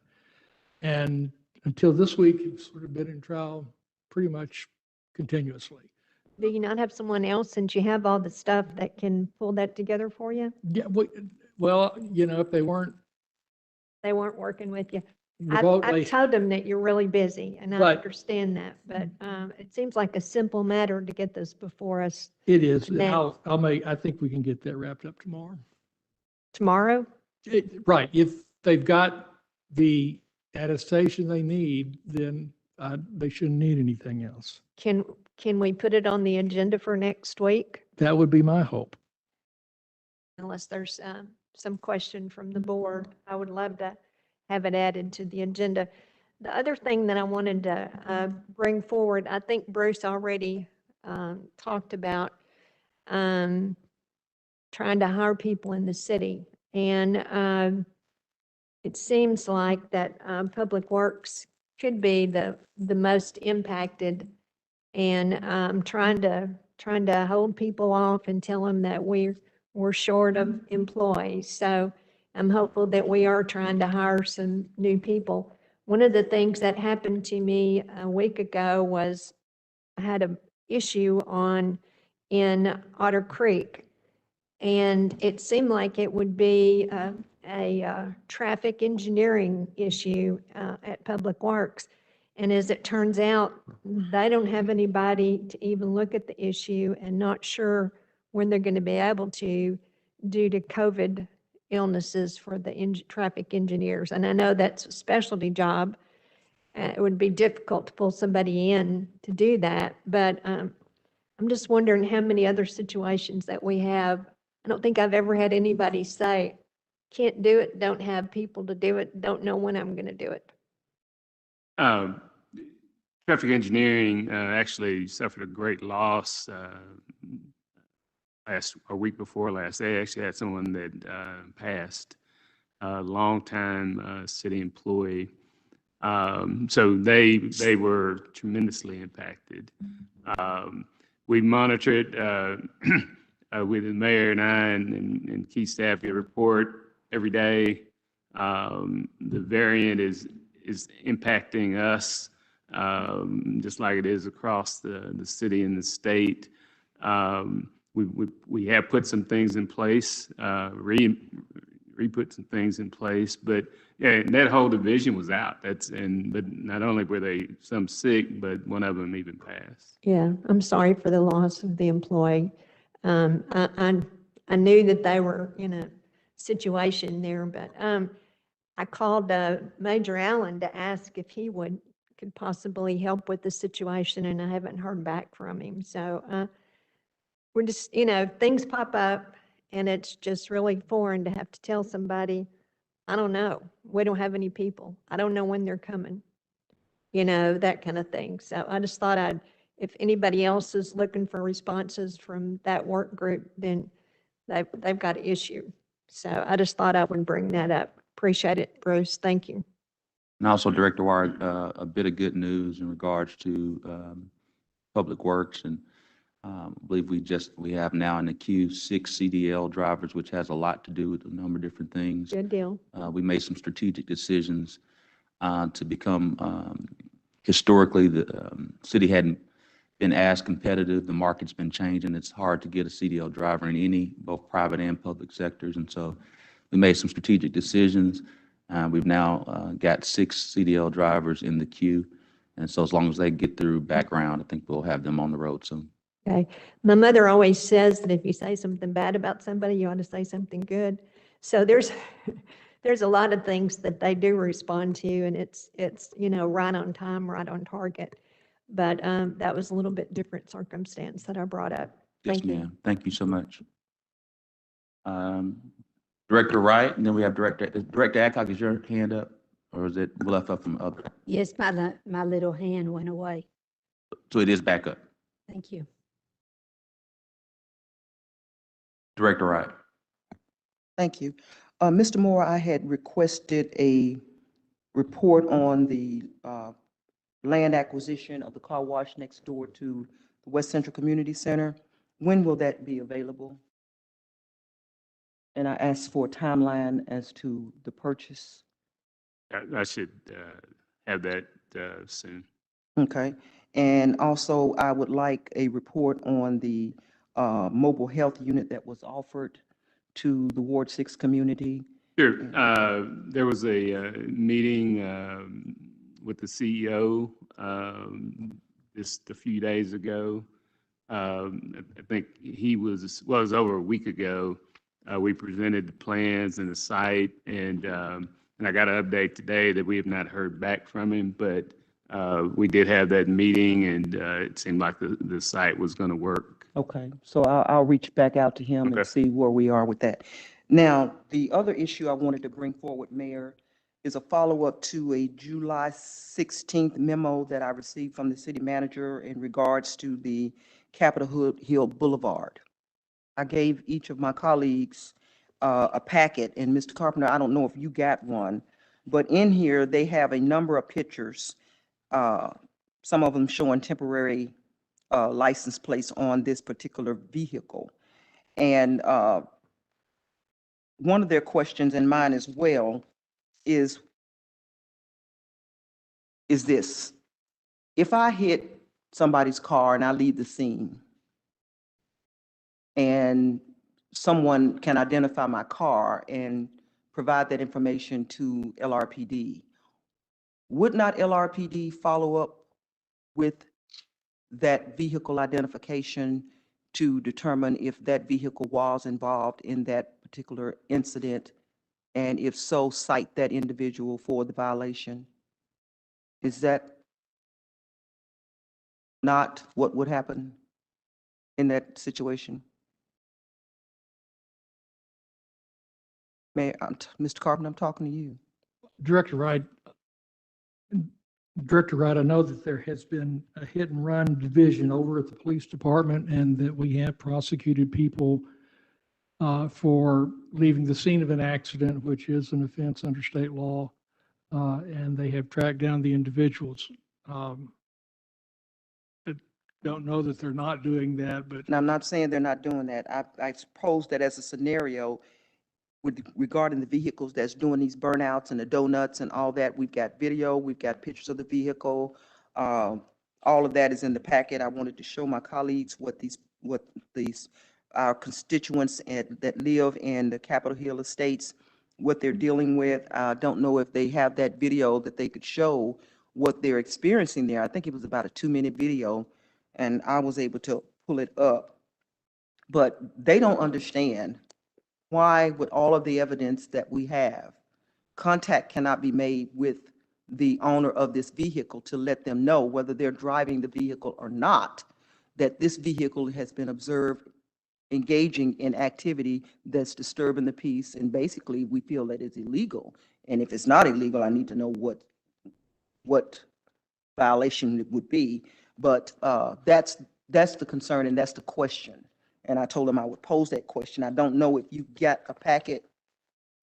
And until this week, it's sort of been in trial pretty much continuously. Do you not have someone else, since you have all the stuff, that can pull that together for you? Yeah, well, you know, if they weren't, They weren't working with you. remotely, I've told them that you're really busy, and I Right. understand that, but it seems like a simple matter to get this before us it is. And now. I think we can get that wrapped up tomorrow. Tomorrow? Right, if they've got the attestation they need, then they shouldn't need anything else. Can we put it on the agenda for next week? That would be my hope. Unless there's some question from the board, I would love to have it added to the agenda. The other thing that I wanted to bring forward, I think Bruce already talked about trying to hire people in the city. And it seems like that Public Works could be the most impacted. And trying to hold people off and tell them that we're short of employees. So I'm hopeful that we are trying to hire some new people. One of the things that happened to me a week ago was I had an issue in Otter Creek. And it seemed like it would be a traffic engineering issue at Public Works. And as it turns out, they don't have anybody to even look at the issue and not sure when they're going to be able to due to COVID illnesses for the traffic engineers. And I know that's a specialty job. It would be difficult to pull somebody in to do that, but I'm just wondering how many other situations that we have. I don't think I've ever had anybody say, can't do it, don't have people to do it, don't know when I'm going to do it. Um, Traffic engineering actually suffered a great loss a week before last. They actually had someone that passed, a longtime city employee. So they were tremendously impacted. We monitored with the mayor and I and key staff. We report every day. The variant is impacting us just like it is across the city and the state. We have put some things in place, re-put some things in place, but yeah, that whole division was out. But not only were they some sick, but one of them even passed. Yeah, I'm sorry for the loss of the employee. I knew that they were in a situation there, but I called Major Allen to ask if he could possibly help with the situation, and I haven't heard back from him. So we're just, things pop up, and it's just really foreign to have to tell somebody, I don't know, we don't have any people. I don't know when they're coming, that kind of thing. So I just thought if anybody else is looking for responses from that work group, then they've got an issue. So I just thought I would bring that up. Appreciate it, Bruce. Thank you. And also, Director Ward, a bit of good news in regards to Public Works. And I believe we have now in the queue 6 CDL drivers, which has a lot to do with a number of different things. Good deal. We made some strategic decisions to become, historically, the city hadn't been as competitive. The market's been changing. It's hard to get a CDL driver in both private and public sectors. And so we made some strategic decisions. We've now got 6 CDL drivers in the queue. And so as long as they get through background, I think we'll have them on the road soon. Okay. My mother always says that if you say something bad about somebody, you ought to say something good. So there's a lot of things that they do respond to, and it's right on time, right on target. But that was a little bit different circumstance that I brought up. Yes, Thank you. ma'am. Thank you so much. Director Wright, and then we have Director Adcock. Is your hand up, or is it left up from other? Yes, my little hand went away. So it is back up. Thank you. Director Wright. Thank you. Mr. Moore, I had requested a report on the land acquisition of the car wash next door to the West Central Community Center. When will that be available? And I asked for a timeline as to the purchase. I should have that soon. Okay. And also, I would like a report on the mobile health unit that was offered to the Ward 6 community. Sure. There was a meeting with the CEO just a few days ago. I think it was over a week ago. We presented the plans and the site, and I got an update today that we have not heard back from him, but we did have that meeting, and it seemed like the site was going to work. Okay, so I'll reach back out to him and see where we are with that. Now, the other issue I wanted to bring forward, Mayor, is a follow-up to a July 16th memo that I received from the city manager in regards to the Capitol Hill Boulevard. I gave each of my colleagues a packet, and Mr. Carpenter, I don't know if you got one, but in here they have a number of pictures, some of them showing temporary license plates on this particular vehicle. And one of their questions, and mine as well, is this: if I hit somebody's car and I leave the scene and someone can identify my car and provide that information to LRPD, would not LRPD follow up with that vehicle identification to determine if that vehicle was involved in that particular incident? And if so, cite that individual for the violation? Is that not what would happen in that situation? Mr. Carpenter, I'm talking to you. Director Wright, I know that there has been a hit and run division over at the police department and that we have prosecuted people for leaving the scene of an accident, which is an offense under state law, and they have tracked down the individuals. I don't know that they're not doing that, but And I'm not saying they're not doing that. I suppose that as a scenario regarding the vehicles that's doing these burnouts and the donuts and all that, we've got video, we've got pictures of the vehicle. All of that is in the packet. I wanted to show my colleagues what our constituents that live in the Capitol Hill Estates, what they're dealing with. I don't know if they have that video that they could show what they're experiencing there. I think it was about a 2-minute video, and I was able to pull it up. But they don't understand why, with all of the evidence that we have, contact cannot be made with the owner of this vehicle to let them know whether they're driving the vehicle or not, that this vehicle has been observed engaging in activity that's disturbing the peace, and basically we feel that it's illegal. And if it's not illegal, I need to know what violation it would be. But that's the concern, and that's the question. And I told him I would pose that question. I don't know if you got a packet.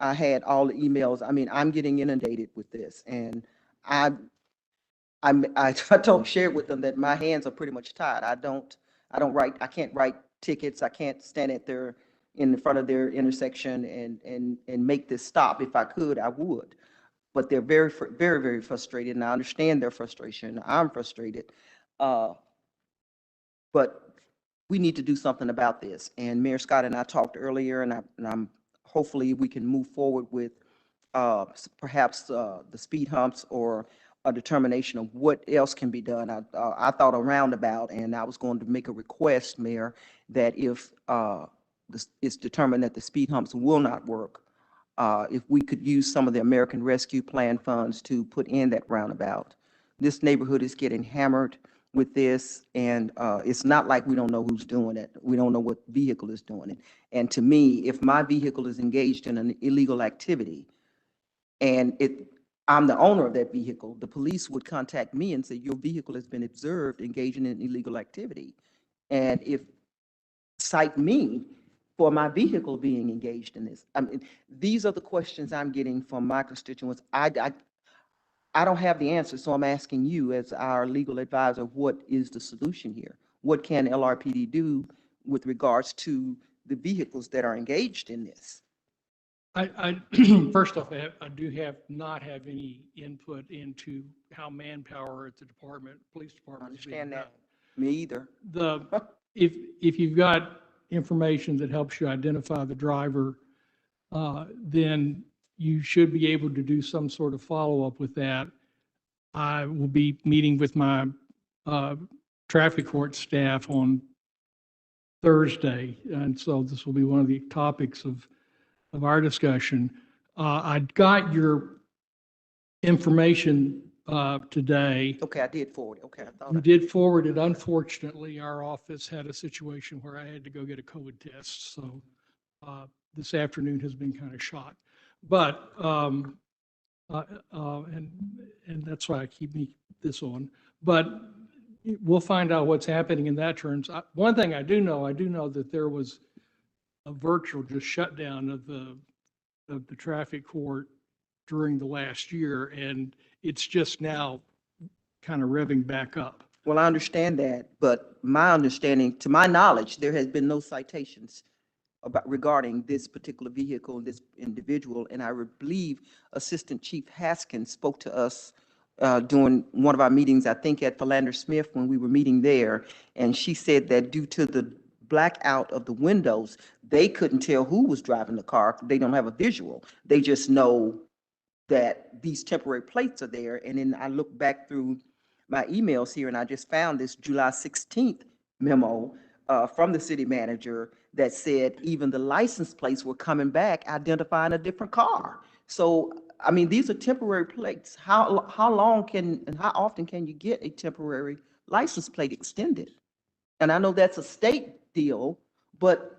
I had all the emails. I mean, I'm getting inundated with this, and I shared with them that my hands are pretty much tied. I can't write tickets. I can't stand in front of their intersection and make this stop. If I could, I would. But they're very, very, very frustrated, and I understand their frustration. I'm frustrated. But we need to do something about this. And Mayor Scott and I talked earlier, and I'm hopefully we can move forward with perhaps the speed humps or a determination of what else can be done. I thought a roundabout, and I was going to make a request, Mayor, that if it's determined that the speed humps will not work, if we could use some of the American Rescue Plan funds to put in that roundabout. This neighborhood is getting hammered with this, and it's not like we don't know who's doing it. We don't know what vehicle is doing it. And to me, if my vehicle is engaged in an illegal activity and I'm the owner of that vehicle, the police would contact me and say, your vehicle has been observed engaging in illegal activity. And if cite me for my vehicle being engaged in this. I mean, these are the questions I'm getting from my constituents. I don't have the answer, so I'm asking you as our legal advisor, what is the solution here? What can LRPD do with regards to the vehicles that are engaged in this? I first off, I do not have any input into how manpower at the police department is being Understand done. that? Me either. If you've got information that helps you identify the driver, then you should be able to do some sort of follow-up with that. I will be meeting with my traffic court staff on Thursday, and so this will be one of the topics of our discussion. I got your information today. Okay, I did forward it. Okay, I thought You did forward it. Unfortunately, our office had a situation where I had to go get a COVID test, so this afternoon has been kind of shot. But and that's why I keep this on. But we'll find out what's happening in that terms. One thing I do know that there was a virtual just shutdown of the traffic court during the last year, and it's just now kind of revving back up. Well, I understand that, but my understanding, to my knowledge, there has been no citations regarding this particular vehicle and this individual. And I believe Assistant Chief Haskins spoke to us during one of our meetings, I think at Philander Smith when we were meeting there. And she said that due to the blackout of the windows, they couldn't tell who was driving the car. They don't have a visual. They just know that these temporary plates are there. And then I looked back through my emails here, and I just found this July 16th memo from the city manager that said even the license plates were coming back, identifying a different car. So, I mean, these are temporary plates. How long can, and how often can you get a temporary license plate extended? And I know that's a state deal, but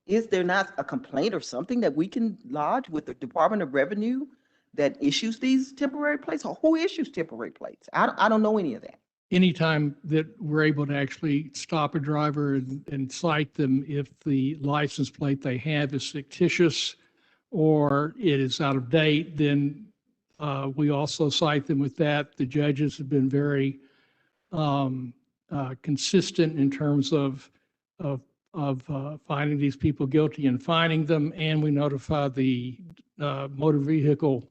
is there not a complaint or something that we can lodge with the Department of Revenue that issues these temporary plates? Or who issues temporary plates? I don't know any of that. Anytime that we're able to actually stop a driver and cite them if the license plate they have is fictitious or it is out of date, then we also cite them with that. The judges have been very consistent in terms of finding these people guilty and fining them, and we notify the motor vehicle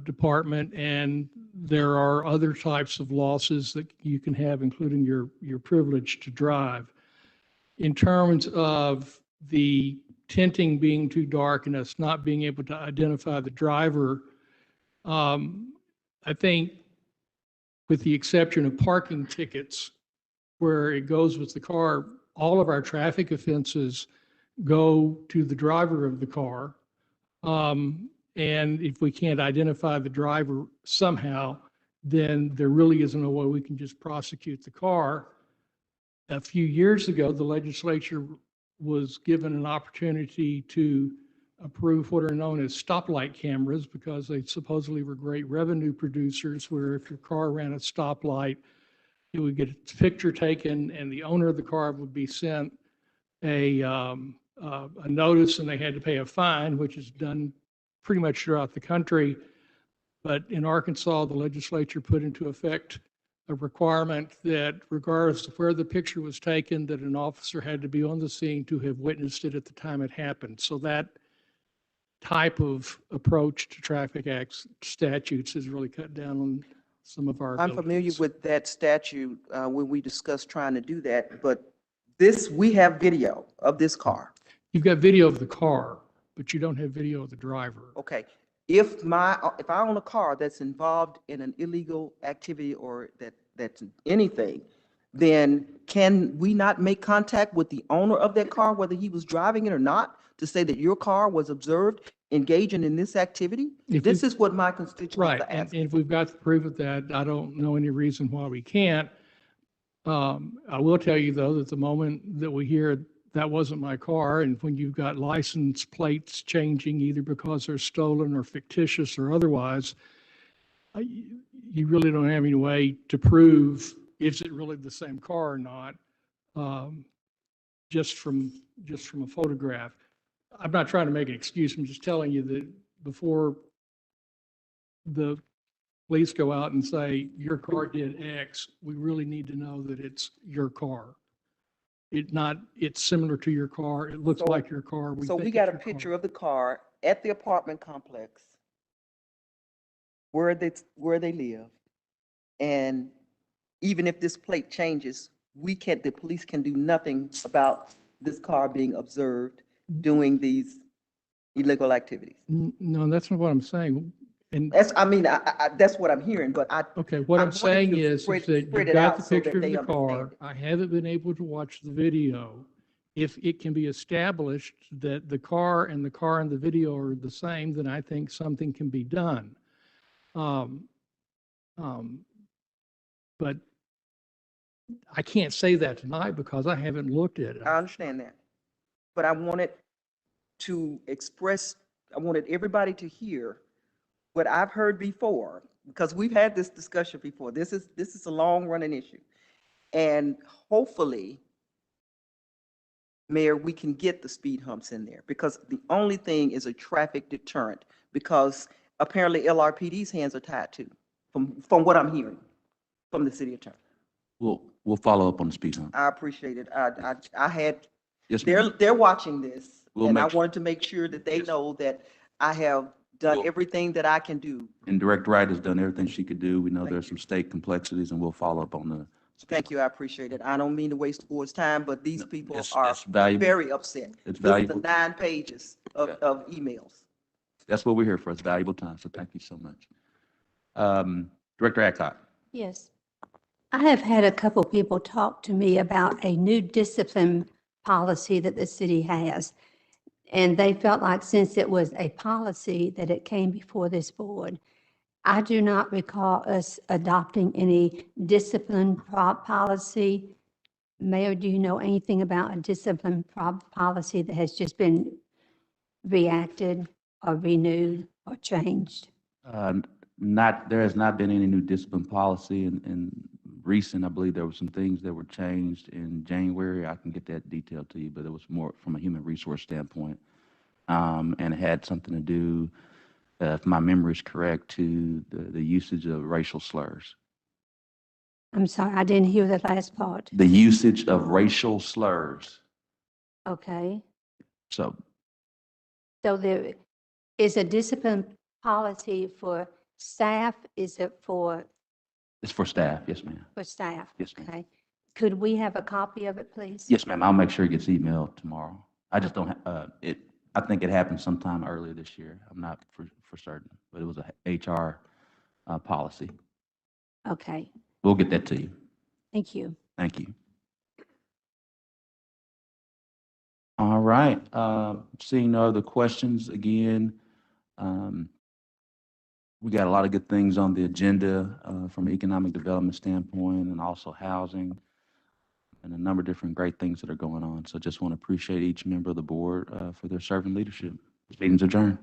department, and there are other types of losses that you can have, including your privilege to drive. In terms of the tinting being too dark and us not being able to identify the driver, I think with the exception of parking tickets, where it goes with the car, all of our traffic offenses go to the driver of the car. And if we can't identify the driver somehow, then there really isn't a way we can just prosecute the car. A few years ago, the legislature was given an opportunity to approve what are known as stoplight cameras because they supposedly were great revenue producers, where if your car ran a stoplight, it would get its picture taken and the owner of the car would be sent a notice and they had to pay a fine, which is done pretty much throughout the country. But in Arkansas, the legislature put into effect a requirement that regardless of where the picture was taken, that an officer had to be on the scene to have witnessed it at the time it happened. So that type of approach to traffic acts statutes has really cut down on some of our I'm familiar abilities. with that statute when we discussed trying to do that, but this, we have video of this car. You've got video of the car, but you don't have video of the driver. Okay, if I own a car that's involved in an illegal activity or that's anything, then can we not make contact with the owner of that car, whether he was driving it or not, to say that your car was observed engaging in this activity? This is what my constituents Right, are and asking. if we've got the proof of that, I don't know any reason why we can't. I will tell you, though, that the moment that we hear that wasn't my car, and when you've got license plates changing either because they're stolen or fictitious or otherwise, you really don't have any way to prove is it really the same car or not, just from a photograph. I'm not trying to make an excuse. I'm just telling you that before the police go out and say your car did X, we really need to know that it's your car. It's similar to your car. It looks like your car. So we think got a it's your picture car. of the car at the apartment complex where they live. And even if this plate changes, the police can do nothing about this car being observed doing these illegal activities. No, that's not what I'm saying. And That's, I mean, that's what I'm hearing, but okay, what I I'm wanted saying to is spread that you've it got out the so that picture of they the understand car. it. I haven't been able to watch the video. If it can be established that the car and the video are the same, then I think something can be done. But I can't say that tonight because I haven't looked at it. I understand that. But I wanted everybody to hear what I've heard before, because we've had this discussion before. This is a long running issue. And hopefully, Mayor, we can get the speed humps in there, because the only thing is a traffic deterrent, because apparently LRPD's hands are tied too, from what I'm hearing from the city attorney. We'll follow up on the speed hump. I appreciate it. I had, Yes, ma'am. they're watching this, We'll and I make su- wanted to make sure that they know that I have done everything that I can do. And Director Wright has done everything she could do. We know there's some state complexities, and we'll follow up on the. Thank you, I appreciate it. I don't mean to waste the board's time, but these people It's are valuable. very upset. It's Look at valuable. the 9 pages of emails. That's what we're here for. It's valuable time, so thank you so much. Director Adcock. Yes. I have had a couple people talk to me about a new discipline policy that the city has. And they felt like since it was a policy that it came before this board. I do not recall us adopting any discipline policy. Mayor, do you know anything about a discipline policy that has just been reacted or renewed or changed? There has not been any new discipline policy in recent. I believe there were some things that were changed in January. I can get that detail to you, but it was more from a human resource standpoint. And it had something to do, if my memory is correct, to the usage of racial slurs. I'm sorry, I didn't hear that last part. The usage of racial slurs. Okay. So So there is a discipline policy for staff? Is it for it's for staff. Yes, ma'am. staff? Yes, ma'am. Okay. Could we have a copy of it, please? Yes, ma'am. I'll make sure it gets emailed tomorrow. I just don't, I think it happened sometime earlier this year. I'm not for certain, but it was a HR policy. Okay, We'll get that to you. thank you. Thank you. All right. Seeing no other questions, again, we got a lot of good things on the agenda from an economic development standpoint and also housing and a number of different great things that are going on. So just want to appreciate each member of the board for their servant leadership. Meeting's adjourned.